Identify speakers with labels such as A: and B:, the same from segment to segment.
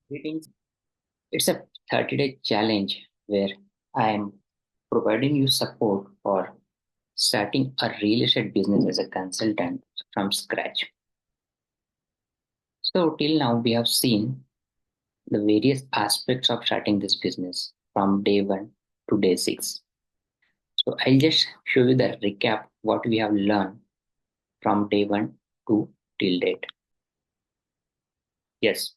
A: Greetings. It's a 30-day challenge where I am providing you support for starting a real estate business as a consultant from scratch. So, till now, we have seen the various aspects of starting this business from day one to day six. So, I'll just show you the recap what we have learned from day one to till date. Yes.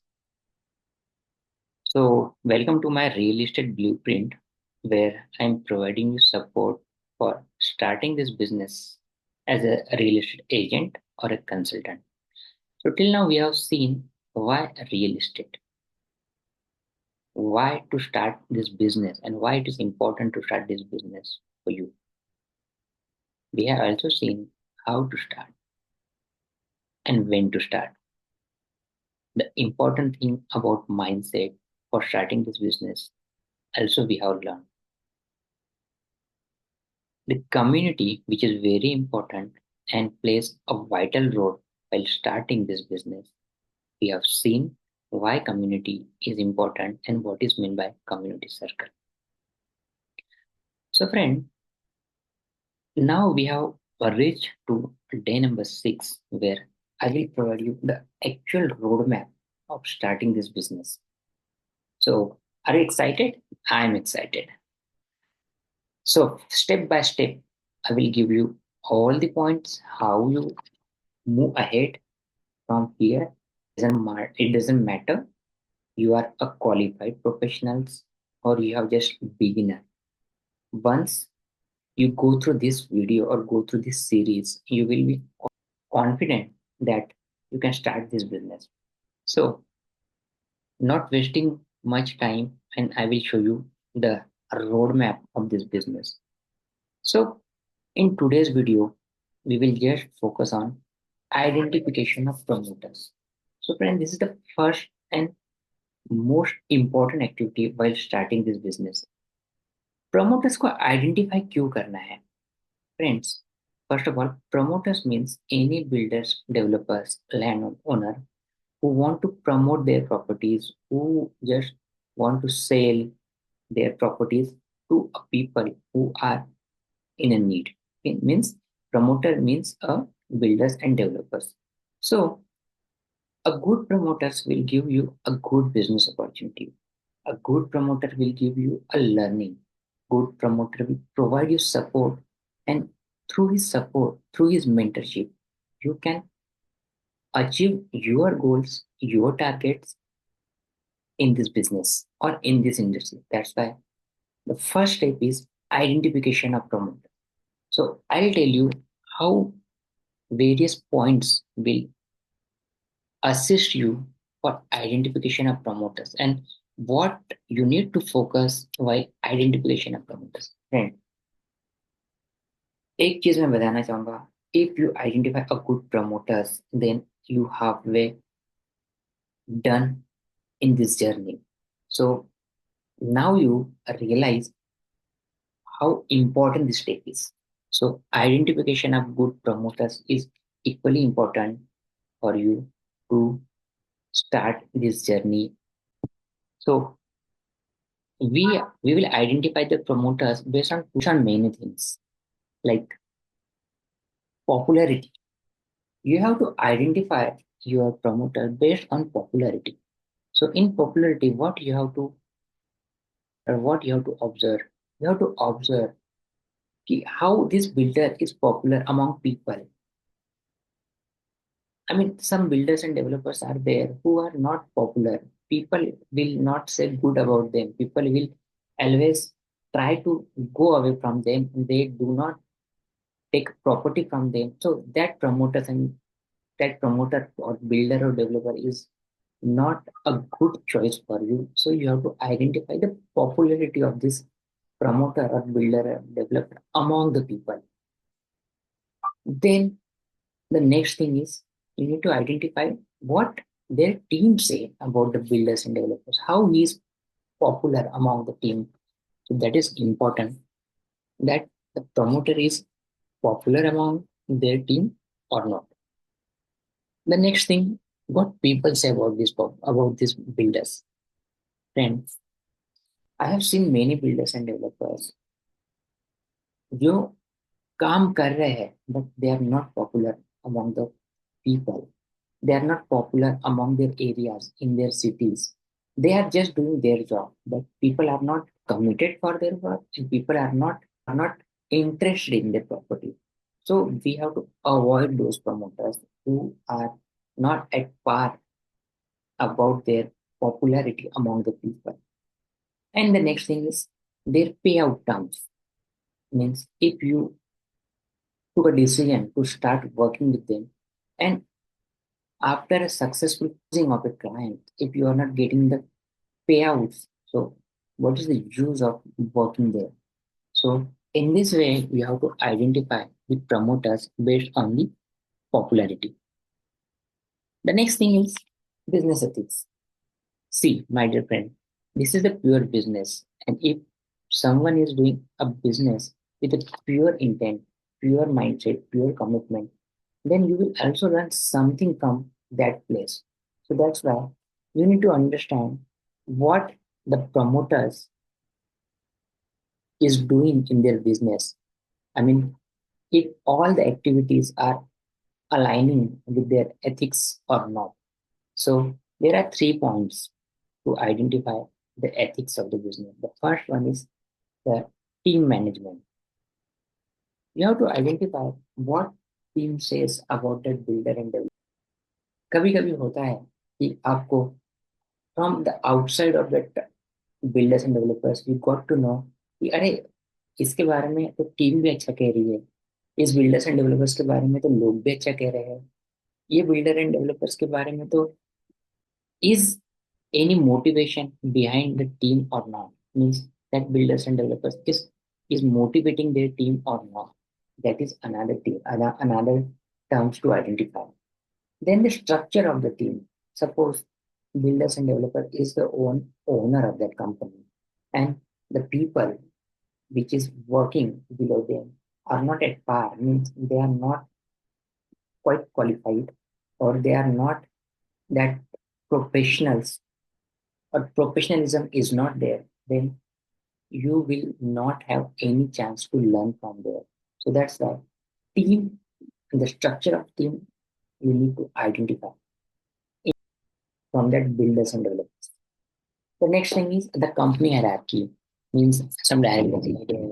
A: So, welcome to my real estate blueprint where I'm providing you support for starting this business as a real estate agent or a consultant. So, till now, we have seen why real estate, why to start this business, and why it is important to start this business for you. We have also seen how to start and when to start. The important thing about mindset for starting this business also we have learned. The community, which is very important and plays a vital role while starting this business. We have seen why community is important and what is meant by community circle. So, friend, now we have reached to day number 6, where I will provide you the actual roadmap of starting this business. So, are you excited? I am excited. So, step by step, I will give you all the points how you move ahead from here. It doesn't matter you are a qualified professionals or you have just beginner. Once you go through this video or go through this series, you will be confident that you can start this business. So, not wasting much time, and I will show you the roadmap of this business. So, in today's video, we will just focus on identification of promoters. So, friend, this is the first and most important activity while starting this business. Promoters को identify क्यों करना है? Friends, first of all, promoters means any builders, developers, landowner who want to promote their properties, who just want to sell their properties to a people who are in a need. It means promoter means builders and developers. So a good promoters will give you a good business opportunity. A good promoter will give you a learning. Good promoter will provide you support, and through his support, through his mentorship, you can achieve your goals, your targets in this business or in this industry. That's why the first step is identification of promoter. So I'll tell you how various points will assist you for identification of promoters and what you need to focus while identification of promoters. Friend, एक चीज मैं बताना चाहूंगा, if you identify a good promoters, then you have way done in this journey. So now you realize how important this step is. So identification of good promoters is equally important for you to start this journey. So we will identify the promoters based on many things like popularity. You have to identify your promoter based on popularity. So in popularity, what you have to observe, you have to observe how this builder is popular among people. I mean, some builders and developers are there who are not popular. People will not say good about them. People will always try to go away from them. They do not take property from them. So that promoter or builder or developer is not a good choice for you. So you have to identify the popularity of this promoter or builder or developer among the people. Then the next thing is you need to identify what their team say about the builders and developers, how he is popular among the team. So that is important that the promoter is popular among their team or not. The next thing, what people say about about these builders. Friends, I have seen many builders and developers जो काम कर रहे हैं but they are not popular among the people. They are not popular among their areas, in their cities. They are just doing their job, but people are not committed for their work and people are not interested in their property. So we have to avoid those promoters who are not at par about their popularity among the people. And the next thing is their payout terms. Means if you took a decision to start working with them, and after a successful closing of a client, if you are not getting the payouts, so what is the use of working there? So in this way, we have to identify the promoters based on the popularity. The next thing is business ethics. See, my dear friend, this is the pure business. And if someone is doing a business with a pure intent, pure mindset, pure commitment, then you will also learn something from that place. So that's why you need to understand what the promoters is doing in their business. I mean, if all the activities are aligning with their ethics or not. So there are 3 points to identify the ethics of the business. The first one is the team management. You have to identify what team says about that builder and developer. कभी कभी होता है कि आपको from the outside of that builders and developers you got to know कि अरे इसके बारे में तो टीम भी अच्छा कह रही है, इस बिल्डर्स एंड डेवलपर्स के बारे में तो लोग भी अच्छा कह रहे हैं, ये बिल्डर एंड डेवलपर्स के बारे में तो is any motivation behind the team or not, means that builders and developers is motivating their team or not. That is another team, another terms to identify. Then the structure of the team. Suppose builders and developer is the owner of that company, and the people which is working below them are not at par, means they are not quite qualified or they are not that professionals or professionalism is not there, then you will not have any chance to learn from there. So that's why team, the structure of team, you need to identify from that builders and developers. The next thing is the company hierarchy, means some directors are there,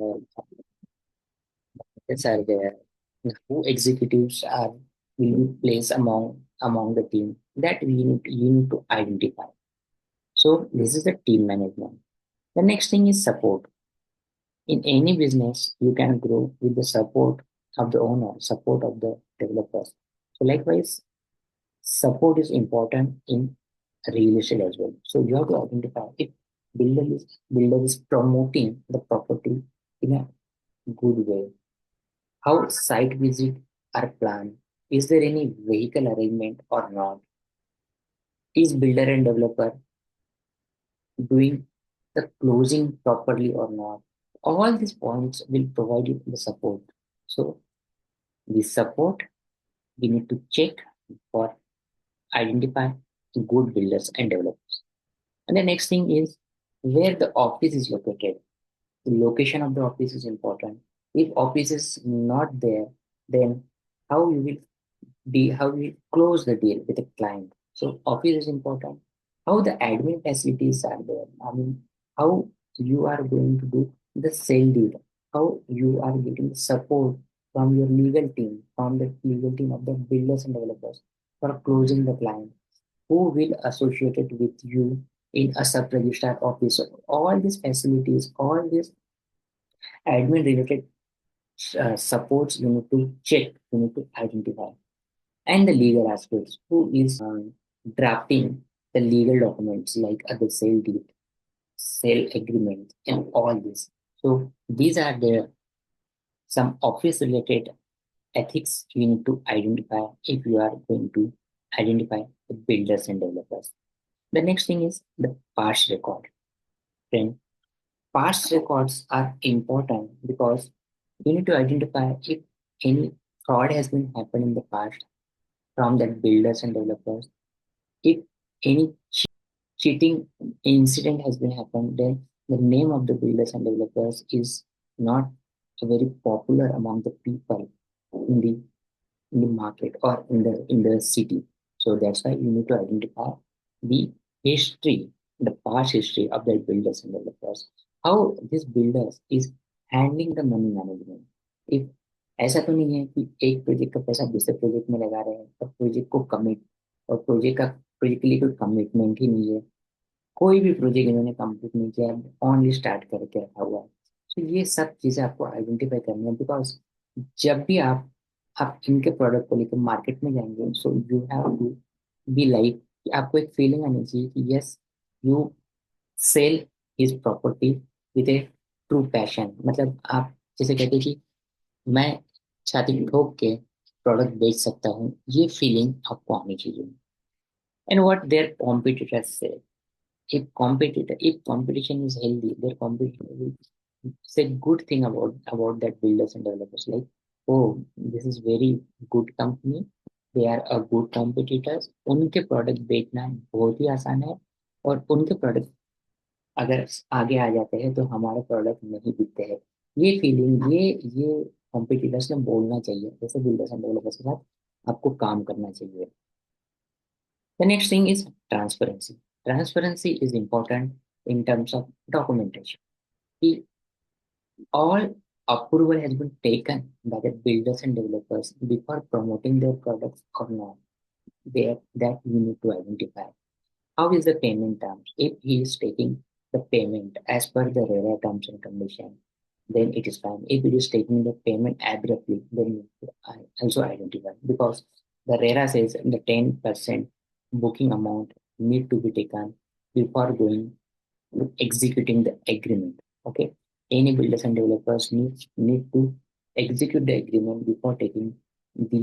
A: are there, who executives are will be placed among the team that you need to identify. So this is the team management. The next thing is support. In any business, you can grow with the support of the owner, support of the developers. So likewise, support is important in real estate as well. So you have to identify if builder is promoting the property in a good way. How site visit are planned? Is there any vehicle arrangement or not? Is builder and developer doing the closing properly or not? All these points will provide you the support. So the support we need to check for identify good builders and developers. And the next thing is where the office is located. The location of the office is important. If office is not there, then how you will how we close the deal with the client. So office is important. How the admin facilities are there. I mean, how you are going to do the sale deal. How you are getting support from your legal team, from the legal team of the builders and developers for closing the client. Who will associate it with you in a sub-registrar office. So all these facilities, all these admin related supports you need to check, you need to identify. And the legal aspects. Who is drafting the legal documents like the sale deed, sale agreement, and all this. So these are the some office related ethics you need to identify if you are going to identify the builders and developers. The next thing is the past record. Friend, past records are important because you need to identify if any fraud has been happened in the past from the builders and developers, if any cheating incident has been happened, then the name of the builders and developers is not very popular among the people in the market or in the city. So that's why you need to identify the history, the past history of the builders and developers. How this builders is handling the money management. If ऐसा तो नहीं है कि एक project का पैसा दूसरे project में लगा रहे हैं और प्रोजेक्ट को कमिट और प्रोजेक्ट के लिए कोई कमिटमेंट ही नहीं है, कोई भी प्रोजेक्ट इन्होंने कंप्लीट नहीं किया, ओनली स्टार्ट करके रखा हुआ है। तो ये सब चीजें आपको आइडेंटिफाई करनी है, बिकॉज जब भी आप इनके प्रोडक्ट को लेकर मार्केट में जाएंगे, so you have to be like, आपको एक फीलिंग आनी चाहिए कि yes, you sell his property with a true passion. मतलब आप जैसे कहते हैं कि मैं छाती ठोक के प्रोडक्ट बेच सकता हूँ, ये फीलिंग आपको आनी चाहिए। एंड व्हाट देयर कॉम्पिटिटर्स से, if competition is healthy, their competition will say good thing about that builders and developers, like, oh, this is very good company, they are a good competitors, उनके product बेचना बहुत ही आसान है, और उनके product अगर आगे आ जाते हैं तो हमारे प्रोडक्ट नहीं बिकते हैं। ये फीलिंग, ये कॉम्पिटिटर्स ने बोलना चाहिए, जैसे बिल्डर्स एंड डेवलपर्स के साथ आपको काम करना चाहिए। The next thing is transparency. Transparency is important in terms of documentation. The- All approval has been taken by the builders and developers before promoting their products or not. That you need to identify. How is the payment terms? If he is taking the payment as per the RERA terms and condition, then it is fine. If it is taking the payment abruptly, then you need to also identify, because the RERA says the 10% booking amount need to be taken before going executing the agreement. Okay, any builders and developers need to execute the agreement before taking the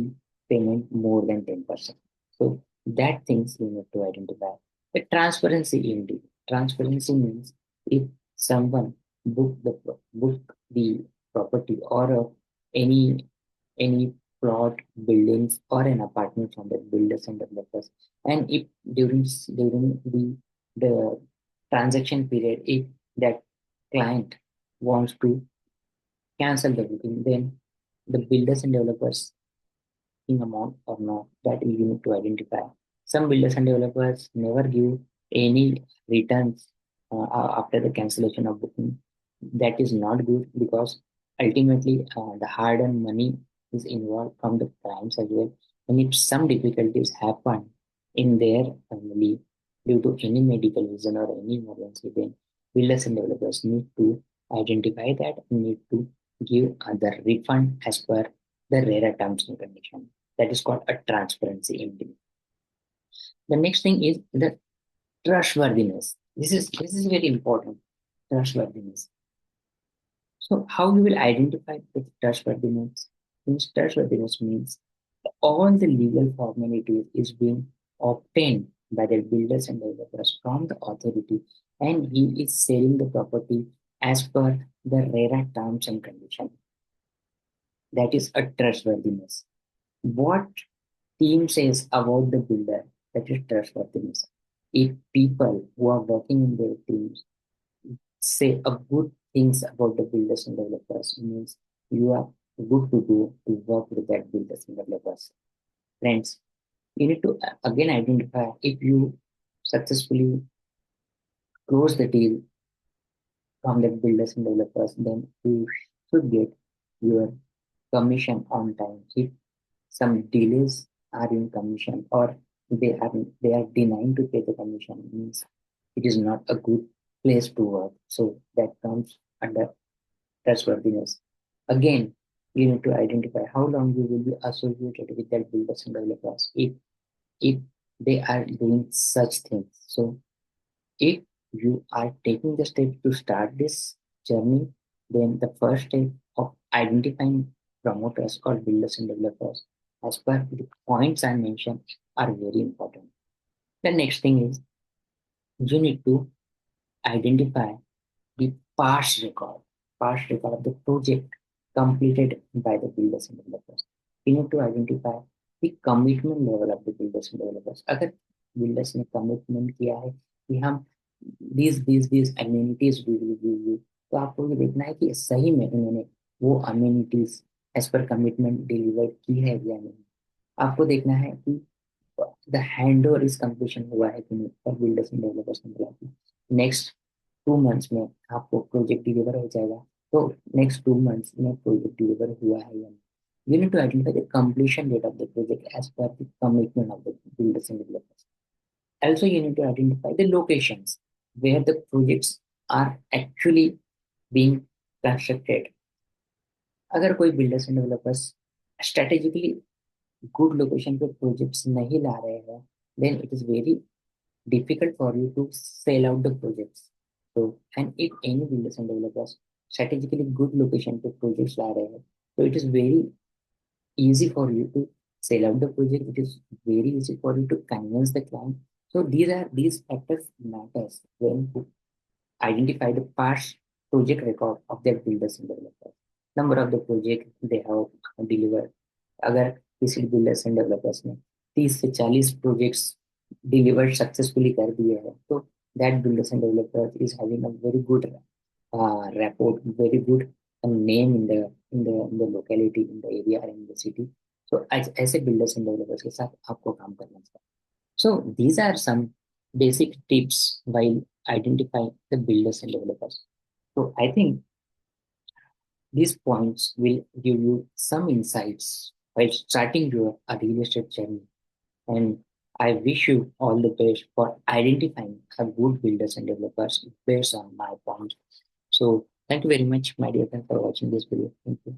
A: payment more than 10%. So that things you need to identify. The transparency indeed. Transparency means if someone book the property or any plot, buildings, or an apartment from the builders and developers, and if during the transaction period, if that client wants to cancel the booking, then the builders and developers in amount or not, that you need to identify. Some builders and developers never give any returns after the cancellation of booking. That is not good, because ultimately the hard-earned money is involved from the clients as well. And if some difficulties happen in their family due to any medical reason or any emergency, then builders and developers need to identify that and need to give the refund as per the RERA terms and conditions. That is called a transparency indeed. The next thing is the trustworthiness. This is very important. Trustworthiness. So how you will identify the trustworthiness? Trustworthiness means all the legal formalities is being obtained by the builders and developers from the authority, and he is selling the property as per the RERA terms and conditions. That is a trustworthiness. What team says about the builder, that is trustworthiness. If people who are working in their teams say a good things about the builders and developers, means you are good to go to work with that builders and developers. Friends, you need to again identify if you successfully close the deal from the builders and developers, then you should get your commission on time. If some delays are in commission, or they are denying to pay the commission, means it is not a good place to work. So that comes under trustworthiness. Again, you need to identify how long you will be associated with that builders and developers if they are doing such things. So if you are taking the step to start this journey, then the first step of identifying promoters or builders and developers as per the points I mentioned are very important. The next thing is you need to identify the past record of the project completed by the builders and developers. You need to identify the commitment level of the builders and developers. अगर builders ने commitment किया है कि हम these amenities we will give you। तो आपको ये देखना है कि सही में उन्होंने वो amenities एज पर कमिटमेंट डिलीवर की है या नहीं। आपको देखना है कि the hand over is completion हुआ है कि नहीं, और बिल्डर्स एंड डेवलपर्स ने बोला कि नेक्स्ट 2 मंथ्स में आपको प्रोजेक्ट डिलीवर हो जाएगा। तो नेक्स्ट 2 मंथ्स में प्रोजेक्ट डिलीवर हुआ है या नहीं। You need to identify the completion date of the project as per the commitment of the builders and developers. Also, you need to identify the locations where the projects are actually being constructed. अगर कोई builders and developers strategically good location पे projects नहीं ला रहे हैं, then it is very difficult for you to sell out the projects. So, and if any builders and developers strategically good location पे projects ला रहे हैं, so it is very easy for you to sell out the project. It is very easy for you to convince the client. So these factors matters when you identify the past project record of their builders and developers. Number of the project they have delivered. अगर किसी builders and developers ने 30 से 40 projects delivered successfully कर दिए हैं, तो that builders and developers is having a very good rapport, very good name in the locality, in the area, and in the city. So ऐसे builders and developers के साथ आपको काम करना चाहिए. So these are some basic tips while identifying the builders and developers. So I think these points will give you some insights while starting your real estate journey. And I wish you all the best for identifying a good builders and developers based on my points. So thank you very much, my dear friend, for watching this video. Thank you.